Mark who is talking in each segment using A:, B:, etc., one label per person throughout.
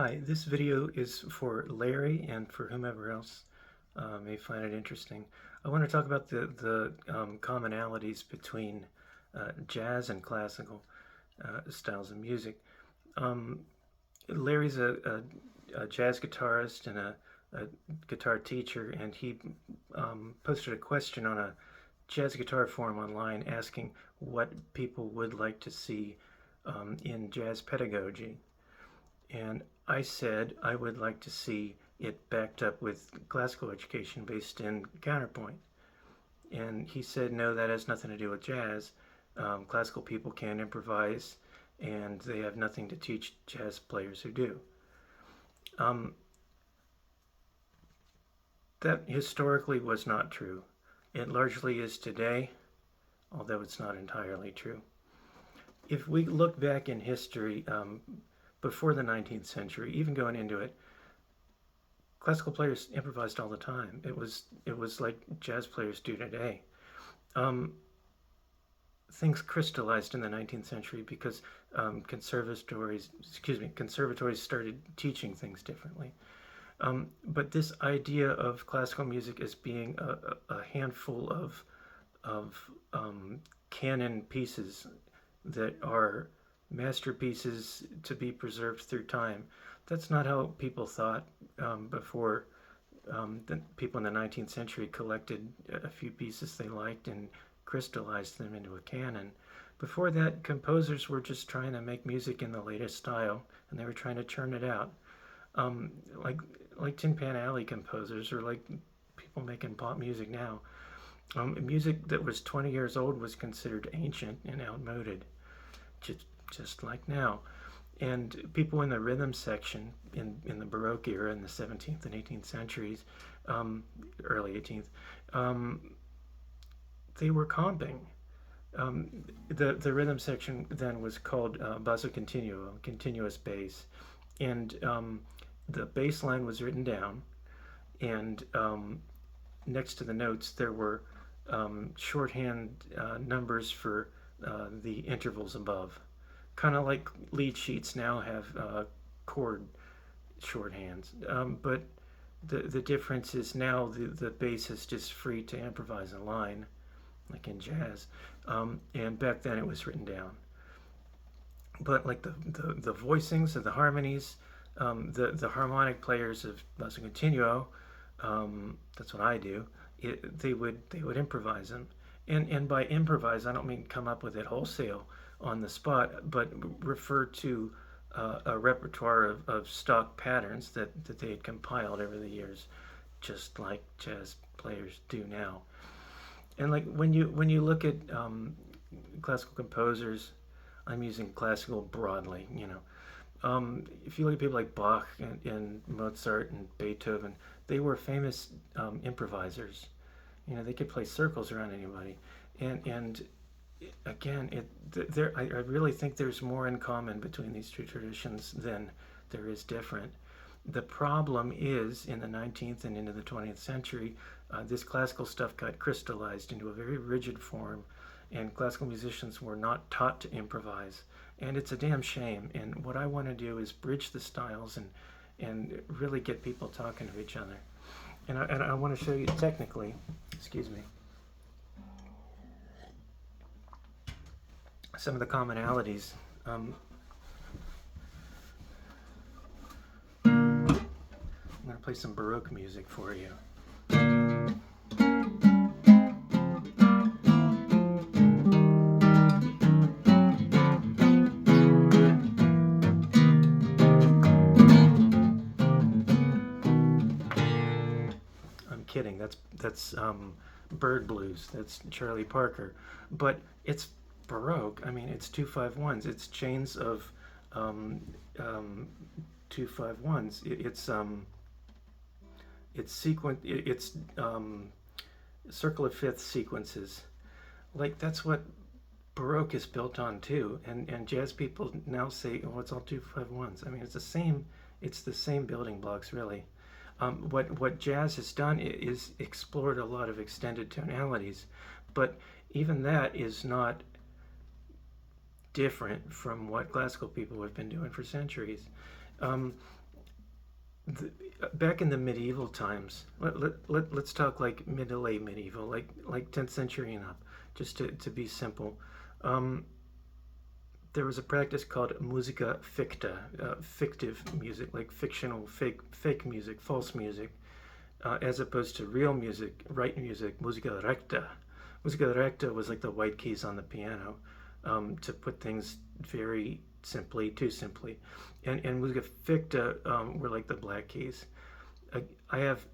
A: Hi, this video is for Larry and for whomever else may find it interesting. I want to talk about the commonalities between jazz and classical styles of music. Um, Larry's a jazz guitarist and a guitar teacher, and he posted a question on a jazz guitar forum online asking what people would like to see in jazz pedagogy. And I said I would like to see it backed up with classical education based in counterpoint. And he said, no, that has nothing to do with jazz. Classical people can improvise, and they have nothing to teach jazz players who do. Um, that historically was not true. It largely is today, although it's not entirely true. If we look back in history, before the 19th century, even going into it, classical players improvised all the time. It was like jazz players do today. Um, Things crystallized in the 19th century because conservatories started teaching things differently. But this idea of classical music as being a handful of canon pieces that are masterpieces to be preserved through time. That's not how people thought before. The people in the 19th century collected a few pieces they liked and crystallized them into a canon. Before that, composers were just trying to make music in the latest style, and they were trying to churn it out. Um, like like Tin Pan Alley composers, or like people making pop music now. Music that was 20 years old was considered ancient and outmoded, just like now. And people in the rhythm section in the Baroque era in the 17th and 18th centuries, early 18th, um, they were comping. The rhythm section then was called basso continuo, continuous bass, and the bass line was written down, and next to the notes there were shorthand numbers for the intervals above, kind of like lead sheets now have chord shorthands. But the difference is now the bass is just free to improvise a line, like in jazz, and back then it was written down. But like the voicings and the harmonies, the harmonic players of basso continuo, that's what I do. They would improvise them, and by improvise I don't mean come up with it wholesale on the spot, but refer to a repertoire of stock patterns that they had compiled over the years, just like jazz players do now. And like when you look at classical composers, I'm using classical broadly. If you look at people like Bach and Mozart and Beethoven, they were famous improvisers. They could play circles around anybody, and again, I really think there's more in common between these two traditions than there is different. The problem is in the 19th and into the 20th century, this classical stuff got crystallized into a very rigid form, and classical musicians were not taught to improvise. And it's a damn shame. And what I want to do is bridge the styles and really get people talking to each other. And I want to show you technically, excuse me, some of the commonalities. I'm going to play some Baroque music for you. I'm kidding. That's Bird Blues. That's Charlie Parker. But it's Baroque. I mean, it's 2-5-1s. It's chains of um, um, 2-5-1s. It's circle of fifth sequences. Like that's what Baroque is built on too. And jazz people now say, oh, it's all 2-5-1s. I mean, it's the same. It's the same building blocks, really. What jazz has done is explored a lot of extended tonalities, but even that is not different from what classical people have been doing for centuries. Um, the, back in the medieval times, let's talk like late medieval, like 10th century and up, just to be simple. Um, there was a practice called musica ficta, fictive music, like fictional, fake music, false music, as opposed to real music, right music, musica recta. Musica recta was like the white keys on the piano, to put things very simply, too simply. And musica ficta were like the black keys. I have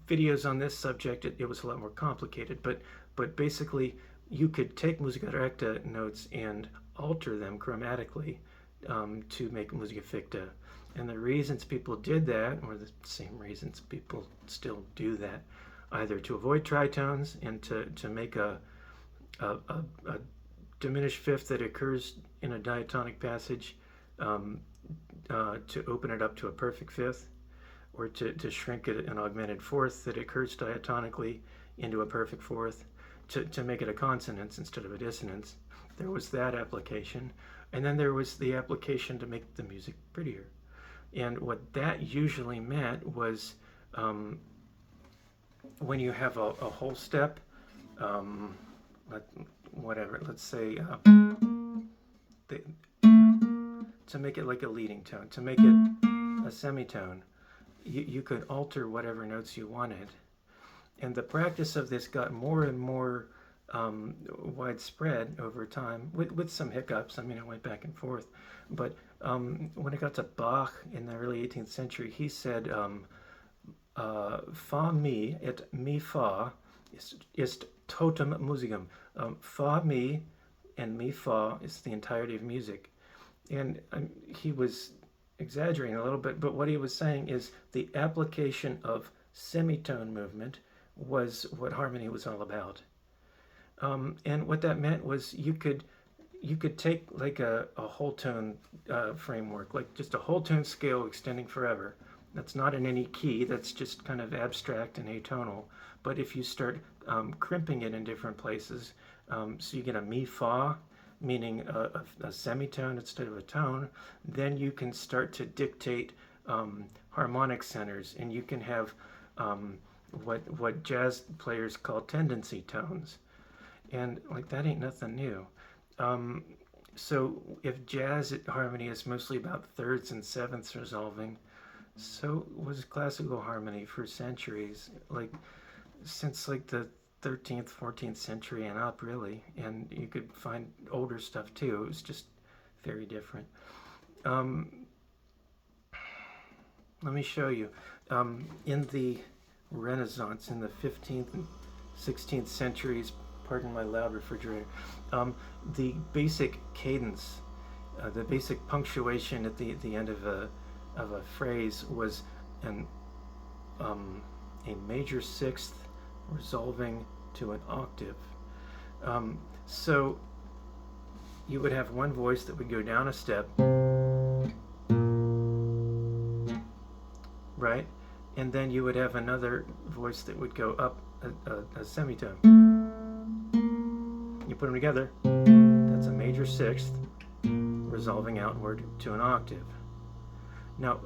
A: videos on this subject. It was a lot more complicated, but basically you could take musica recta notes and alter them chromatically, to make musica ficta. And the reasons people did that, or the same reasons people still do that, either to avoid tritones and to make a diminished fifth that occurs in a diatonic passage, to open it up to a perfect fifth, or to shrink it an augmented fourth that occurs diatonically into a perfect fourth, to make it a consonance instead of a dissonance. There was that application. And then there was the application to make the music prettier. And what that usually meant was, when you have a whole step, let's say, the, to make it like a leading tone, to make it a semitone, you could alter whatever notes you wanted. And the practice of this got more and more widespread over time, with some hiccups. I mean, it went back and forth. But when it got to Bach in the early 18th century, he said, fa mi et mi fa ist totum musicum. Fa mi and mi fa is the entirety of music. And he was exaggerating a little bit, but what he was saying is the application of semitone movement was what harmony was all about. And what that meant was you could take like a whole tone framework, like just a whole tone scale extending forever. That's not in any key, that's just kind of abstract and atonal. But if you start crimping it in different places, so you get a mi fa, meaning a semitone instead of a tone, then you can start to dictate harmonic centers, and you can have what jazz players call tendency tones. And like that ain't nothing new. So if jazz harmony is mostly about thirds and sevenths resolving, so was classical harmony for centuries, like since like the 13th, 14th century and up, really. And you could find older stuff too. It was just very different. Let me show you. In the Renaissance, in the 15th and 16th centuries, pardon my loud refrigerator, the basic cadence, the basic punctuation at the end of a phrase was a major sixth resolving to an octave. So you would have one voice that would go down a step, right? And then you would have another voice that would go up a semitone. You put them together, that's a major sixth resolving outward to an octave. Now,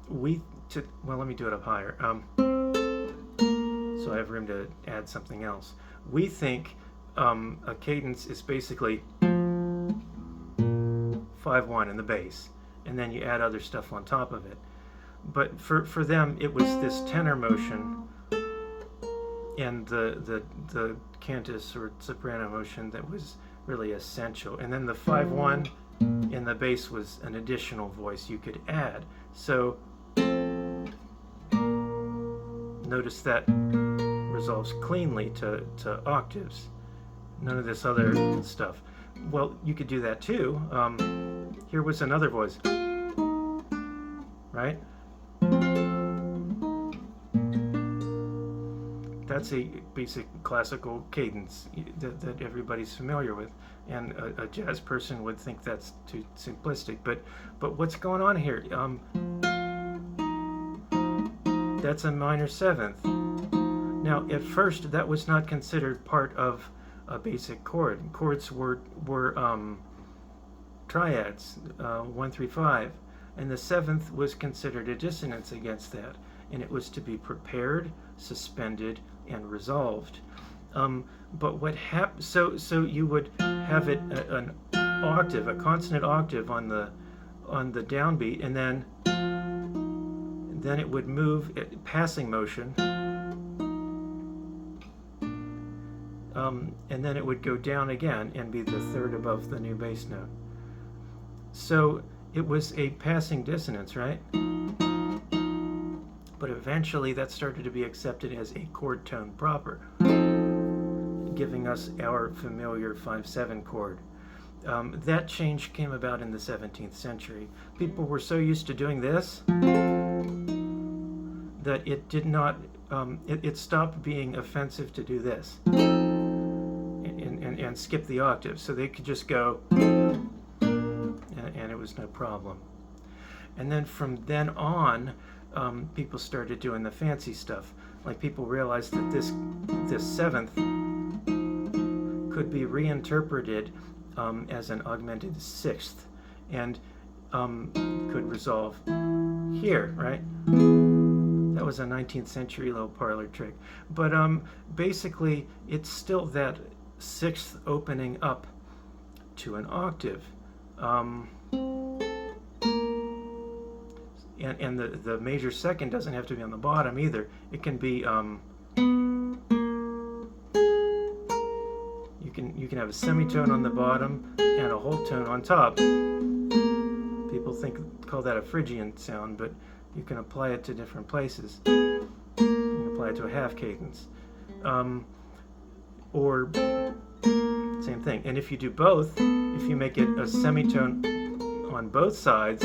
A: let me do it up higher, so I have room to add something else. We think a cadence is basically 5-1 in the bass, and then you add other stuff on top of it. But for them, it was this tenor motion and the cantus or soprano motion that was really essential. And then the 5-1 in the bass was an additional voice you could add. So notice that resolves cleanly to octaves. None of this other stuff. Well, you could do that too. Here was another voice, right? That's a basic classical cadence that everybody's familiar with, and a jazz person would think that's too simplistic. But what's going on here? That's a minor seventh. Now, at first, that was not considered part of a basic chord. Chords were triads, 1, 3, 5, And the seventh was considered a dissonance against that, and it was to be prepared, suspended, and resolved. But what happened? So you would have it an octave, a consonant octave on the downbeat, and then it would move passing motion, and then it would go down again and be the third above the new bass note. So it was a passing dissonance, right? But eventually that started to be accepted as a chord tone proper, giving us our familiar 5/7 chord. That change came about in the 17th century. People were so used to doing this that it did not, it stopped being offensive to do this and skip the octave. So they could just go, and it was no problem. And then from then on, people started doing the fancy stuff. Like people realized that this seventh could be reinterpreted as an augmented sixth, and could resolve here, right? That was a 19th century little parlor trick. But basically, it's still that sixth opening up to an octave. And the major second doesn't have to be on the bottom either. It can be, you can have a semitone on the bottom and a whole tone on top. People call that a Phrygian sound, but you can apply it to different places. You can apply it to a half cadence. Or same thing. And if you do both, if you make it a semitone on both sides,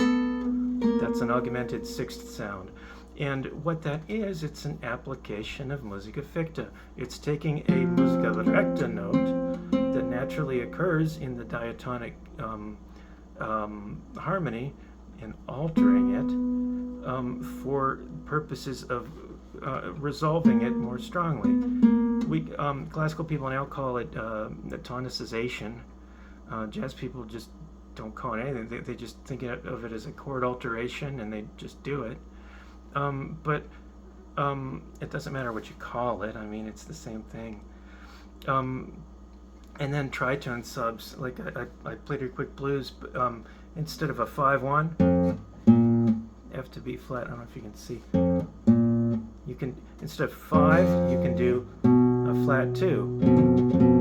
A: that's an augmented sixth sound. And what that is, it's an application of musica ficta. It's taking a musica recta note that naturally occurs in the diatonic harmony and altering it for purposes of resolving it more strongly. Classical people now call it tonicization. Jazz people just don't call it anything. They just think of it as a chord alteration, and they just do it. But it doesn't matter what you call it. I mean, it's the same thing. And then tritone subs, like I played a quick blues, but instead of a 5/1, F to B flat. I don't know if you can see. You can, instead of 5, you can do a flat 2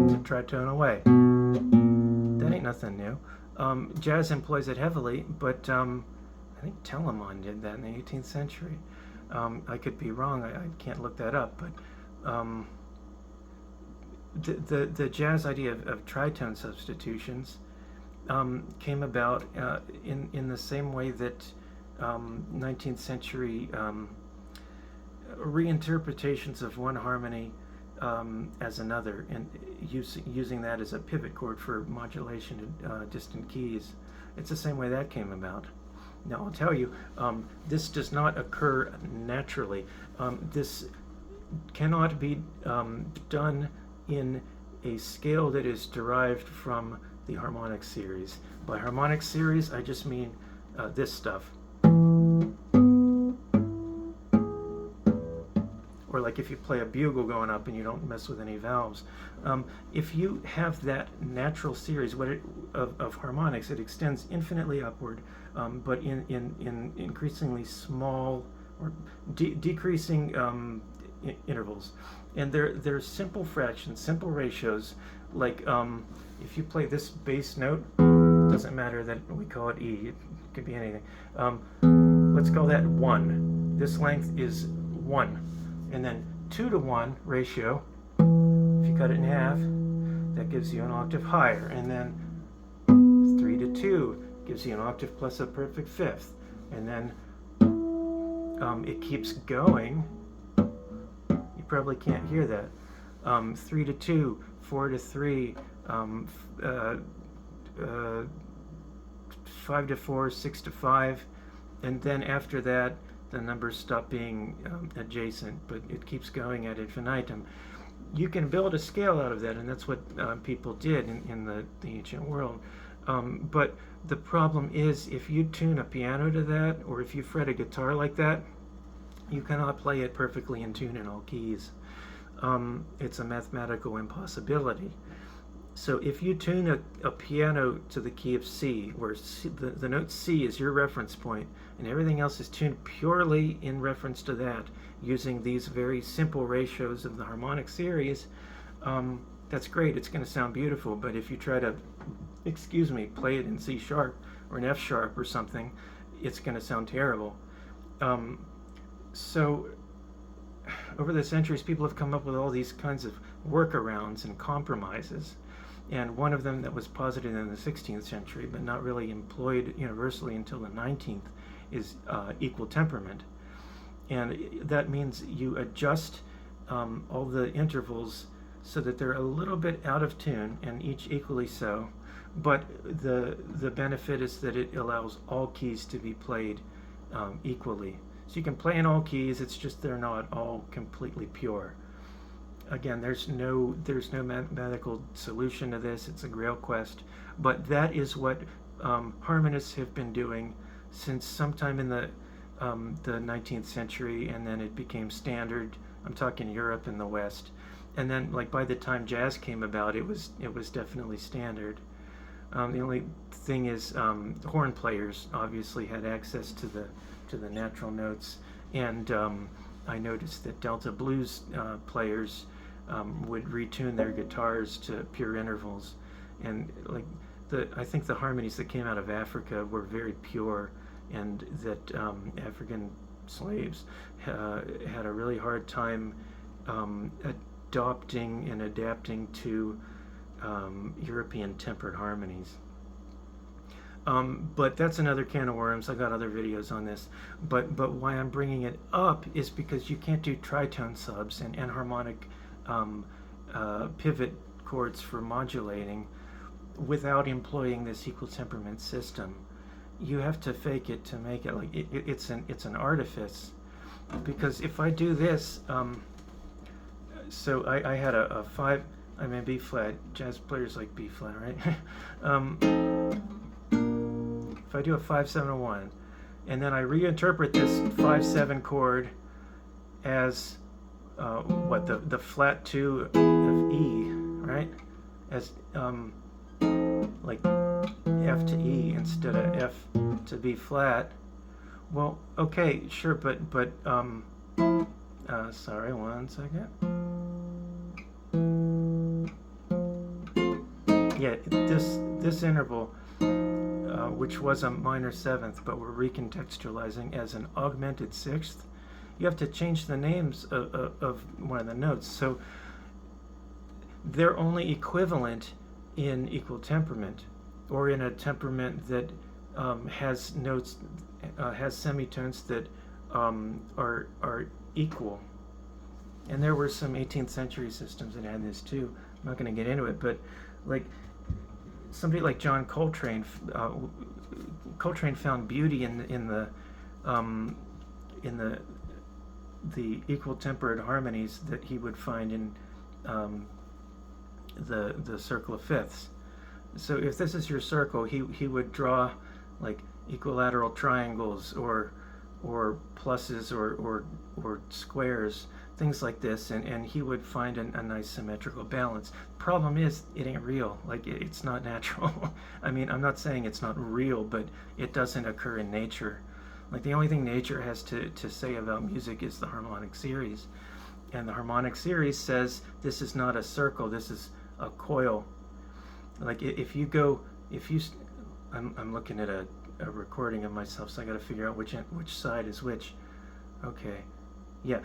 A: to tritone away. That ain't nothing new. Jazz employs it heavily, but I think Telemann did that in the 18th century. I could be wrong. I can't look that up, but the jazz idea of tritone substitutions came about in the same way that 19th century reinterpretations of one harmony as another, and using that as a pivot chord for modulation to distant keys. It's the same way that came about. Now I'll tell you, this does not occur naturally. This cannot be done in a scale that is derived from the harmonic series. By harmonic series, I just mean this stuff. Or like if you play a bugle going up and you don't mess with any valves. If you have that natural series of harmonics, it extends infinitely upward, but in increasingly small or decreasing intervals. And they're simple fractions, simple ratios. Like if you play this bass note, doesn't matter that we call it E, it could be anything. Let's call that 1. This length is 1. And then 2-to-1 ratio, if you cut it in half, that gives you an octave higher. And then 3-to-2 gives you an octave plus a perfect fifth. And then it keeps going. You probably can't hear that. 3-to-2, 4-to-3, 5-to-4, 6-to-5, and then after that, the numbers stop being adjacent, but it keeps going ad infinitum. You can build a scale out of that, and that's what people did in the ancient world. But the problem is, if you tune a piano to that, or if you fret a guitar like that, you cannot play it perfectly in tune in all keys. It's a mathematical impossibility. So if you tune a piano to the key of C, where the note C is your reference point, and everything else is tuned purely in reference to that, using these very simple ratios of the harmonic series, that's great. It's going to sound beautiful. But if you try to, play it in C sharp or an F sharp or something, it's going to sound terrible. So over the centuries, people have come up with all these kinds of workarounds and compromises. And one of them that was posited in the 16th century, but not really employed universally until the 19th, is equal temperament. And that means you adjust all the intervals so that they're a little bit out of tune, and each equally so. But the benefit is that it allows all keys to be played equally. So you can play in all keys, it's just they're not all completely pure. Again, there's no mathematical solution to this. It's a grail quest, but that is what harmonists have been doing since sometime in the 19th century, and then it became standard. I'm talking Europe and the West, and then like by the time jazz came about, it was definitely standard. The only thing is, horn players obviously had access to the natural notes, and I noticed that Delta blues players would retune their guitars to pure intervals, and like I think the harmonies that came out of Africa were very pure, and that African slaves had a really hard time adopting and adapting to European tempered harmonies. But that's another can of worms. I got other videos on this. But why I'm bringing it up is because you can't do tritone subs and harmonic pivot chords for modulating without employing this equal temperament system. You have to fake it to make it. Like it's an artifice. Because if I do this, so I had a 5. I mean B flat. Jazz players like B flat, right? If I do a 5-7-1, and then I reinterpret this 5-7 chord as the flat 2 of E, right? As like F to E instead of F to B flat. Well, okay, sure, but sorry, one second. Yeah, this interval, which was a minor 7th, but we're recontextualizing as an augmented 6th. You have to change the names of one of the notes, so they're only equivalent in equal temperament, or in a temperament that has notes, has semitones that are equal. And there were some 18th century systems that had this too. I'm not going to get into it, but like somebody like John Coltrane, Coltrane found beauty in the equal tempered harmonies that he would find in the circle of fifths. So if this is your circle, he would draw like equilateral triangles or pluses or squares, things like this, and he would find a nice symmetrical balance. Problem is, it ain't real. Like, it's not natural. I mean, I'm not saying it's not real, but it doesn't occur in nature. Like, the only thing nature has to say about music is the harmonic series. And the harmonic series says this is not a circle, this is a coil. Like, I'm looking at a recording of myself, so I got to figure out which side is which. Okay, yeah.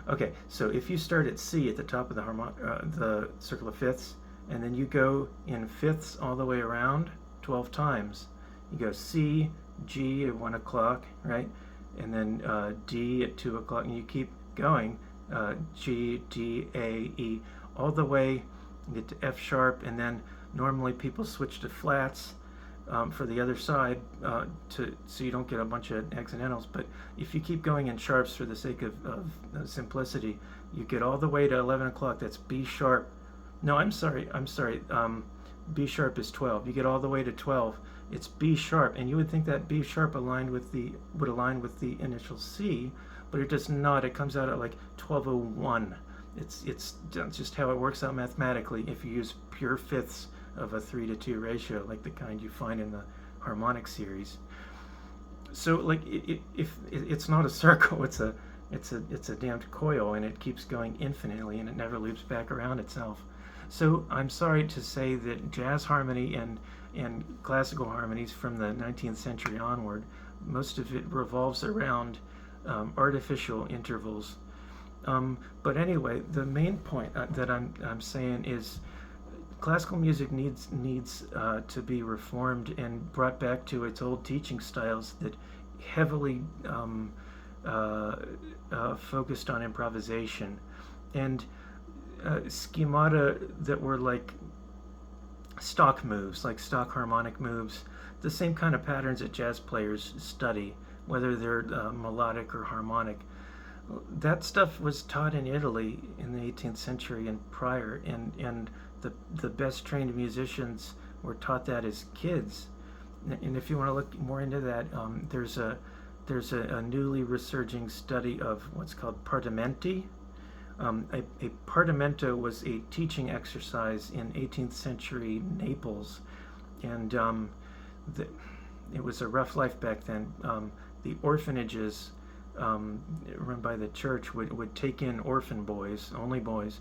A: Okay, so if you start at C at the top of the circle of fifths, and then you go in fifths all the way around 12 times. You go C, G at 1 o'clock, right? And then D at 2 o'clock, and you keep going. G, D, A, E, all the way. You get to F sharp, and then normally people switch to flats for the other side so you don't get a bunch of accidentals. But if you keep going in sharps for the sake of simplicity, you get all the way to 11 o'clock. That's B sharp. No, I'm sorry. B sharp is 12. You get all the way to 12, it's B sharp, and you would think that B sharp would align with the initial C, but it does not. It comes out at like 1201. It's just how it works out mathematically if you use pure fifths of a 3-to-2 ratio, like the kind you find in the harmonic series. So like if it's not a circle, it's a damned coil, and it keeps going infinitely, and it never loops back around itself. So I'm sorry to say that jazz harmony and classical harmonies from the 19th century onward, most of it revolves around artificial intervals. But anyway, the main point that I'm saying is classical music needs to be reformed and brought back to its old teaching styles that heavily focused on improvisation and schemata that were like stock moves, like stock harmonic moves, the same kind of patterns that jazz players study, whether they're melodic or harmonic. That stuff was taught in Italy in the 18th century and prior, and the best trained musicians were taught that as kids. And if you want to look more into that, there's a newly resurging study of what's called partimenti. A partimento was a teaching exercise in 18th century Naples, and it was a rough life back then. The orphanages run by the church would take in orphan boys, only boys,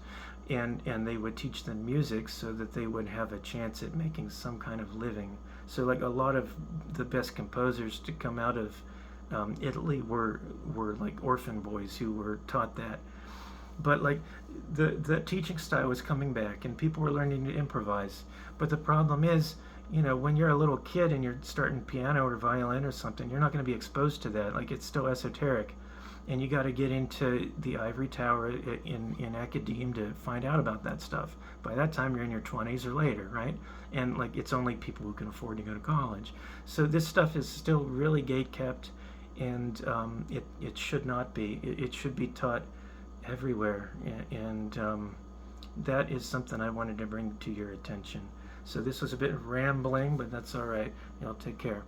A: and they would teach them music so that they would have a chance at making some kind of living. So like a lot of the best composers to come out of Italy were like orphan boys who were taught that. But like the teaching style was coming back, and people were learning to improvise. But the problem is, when you're a little kid and you're starting piano or violin or something, you're not going to be exposed to that. Like, it's still esoteric, and you got to get into the ivory tower in academe to find out about that stuff. By that time, you're in your 20s or later, right? And like, it's only people who can afford to go to college. So this stuff is still really gate kept, and it should not be. It should be taught everywhere, and that is something I wanted to bring to your attention. So this was a bit rambling, but that's all right. Y'all take care.